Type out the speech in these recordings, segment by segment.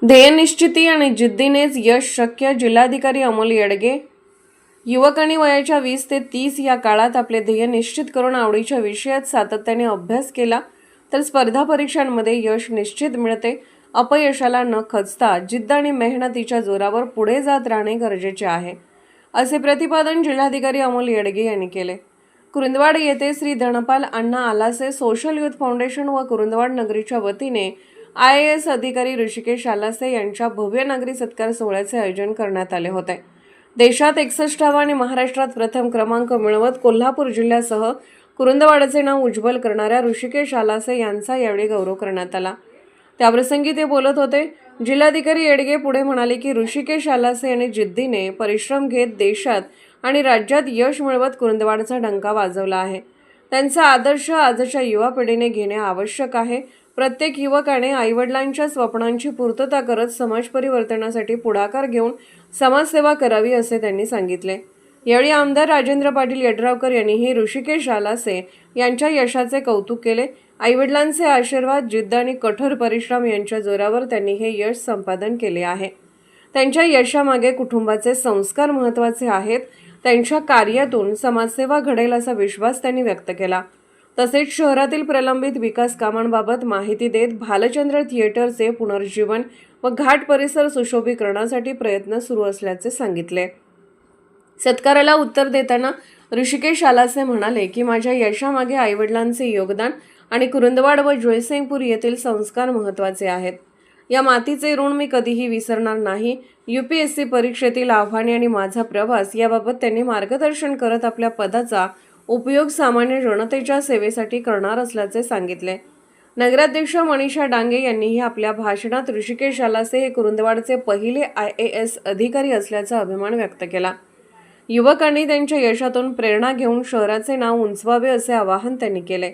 ध्येयनिश्चिती आणि जिद्दीनेच यश शक्य. जिल्हाधिकारी अमोल येडगे. युवकांनी वयाच्या 20 ते 30 या काळात आपले ध्येय निश्चित करून आवडीच्या विषयात सातत्याने अभ्यास केला तर स्पर्धा परीक्षांमध्ये यश निश्चित मिळते. अपयशाला न खचता जिद्द आणि मेहनतीच्या जोरावर पुढे जात राहणे गरजेचे आहे, असे प्रतिपादन जिल्हाधिकारी अमोल येडगे यांनी केले. कुरुंदवाड येथे श्री धनपाल अण्णा आलासे सोशल युथ फाउंडेशन व कुरुंदवाड नगरीच्या वतीने IAS अधिकारी ऋषिकेश आलासे यांच्या भव्य नागरी सत्कार सोहळ्याचे आयोजन करण्यात आले होते. देशात 61वा आणि महाराष्ट्रात प्रथम क्रमांक मिळवत कोल्हापूर जिल्ह्यासह कुरुंदवाडचे नाव उज्ज्वल करणाऱ्या ऋषिकेश आलासे यांचा यावेळी गौरव करण्यात आला. त्याप्रसंगी ते बोलत होते. जिल्हाधिकारी येडगे पुढे म्हणाले की ऋषिकेश आलासे यांनी जिद्दीने परिश्रम घेत देशात आणि राज्यात यश मिळवत कुरुंदवाडचा डंका वाजवला आहे. त्यांचा आदर्श आजच्या युवा पिढीने घेणे आवश्यक आहे. प्रत्येक युवकाने आईवडिलांच्या स्वप्नांची पूर्तता करत समाज परिवर्तनासाठी पुढाकार घेऊन समाजसेवा करावी, असे त्यांनी सांगितले. यावेळी आमदार राजेंद्र पाटील यड्रावकर यांनीही ऋषिकेश आलासे यांच्या यशाचे कौतुक केले. आईवडिलांचे आशीर्वाद, जिद्द आणि कठोर परिश्रम यांच्या जोरावर त्यांनी हे यश संपादन केले आहे. त्यांच्या यशामागे कुटुंबाचे संस्कार महत्त्वाचे आहेत. त्यांच्या कार्यातून समाजसेवा घडेल असा विश्वास त्यांनी व्यक्त केला. तसेच शहरातील प्रलंबित विकास कामांबाबत माहिती देत भालचंद्र थिएटरचे पुनर्जीवन व घाट परिसर सुशोभीकरणासाठी प्रयत्न सुरू असल्याचे सांगितले. सत्काराला उत्तर देताना ऋषिकेश आलासे म्हणाले की माझ्या यशामागे आईवडिलांचे योगदान आणि कुरुंदवाड व जयसिंगपूर येथील संस्कार महत्त्वाचे आहेत. या मातीचे ऋण मी कधीही विसरणार नाही. UPSC परीक्षेतील आव्हाने आणि माझा प्रवास याबाबत त्यांनी मार्गदर्शन करत आपल्या पदाचा उपयोग सामान्य जनतेच्या सेवेसाठी करणार असल्याचे सांगितले. नगराध्यक्ष मनीषा डांगे यांनीही आपल्या भाषणात ऋषिकेश आलासे हे कुरुंदवाडचे पहिले IAS अधिकारी असल्याचा अभिमान व्यक्त केला. युवकांनी त्यांच्या यशातून प्रेरणा घेऊन शहराचे नाव उंचवावे, असे आवाहन त्यांनी केले.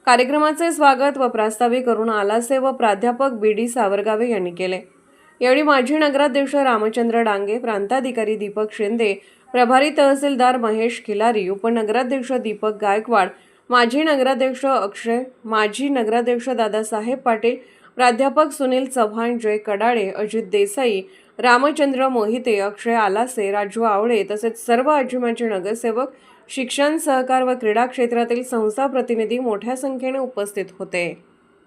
कार्यक्रमाचे स्वागत व प्रास्ताविक करून आलासे व प्राध्यापक BD सावरगावे यांनी केले. यावेळी माजी नगराध्यक्ष रामचंद्र डांगे, प्रांताधिकारी दीपक शिंदे, प्रभारी तहसीलदार महेश खिलारी, उपनगराध्यक्ष दीपक गायकवाड, माजी नगराध्यक्ष अक्षय, माजी नगराध्यक्ष दादासाहेब पाटील, प्राध्यापक सुनील चव्हाण, जय कडाळे, अजित देसाई, रामचंद्र मोहिते, अक्षय आलासे, राजू आवळे तसेच सर्व आजीमाचे नगरसेवक, शिक्षण, सहकार व क्रीडा क्षेत्रातील संस्था प्रतिनिधी मोठ्या संख्येने उपस्थित होते.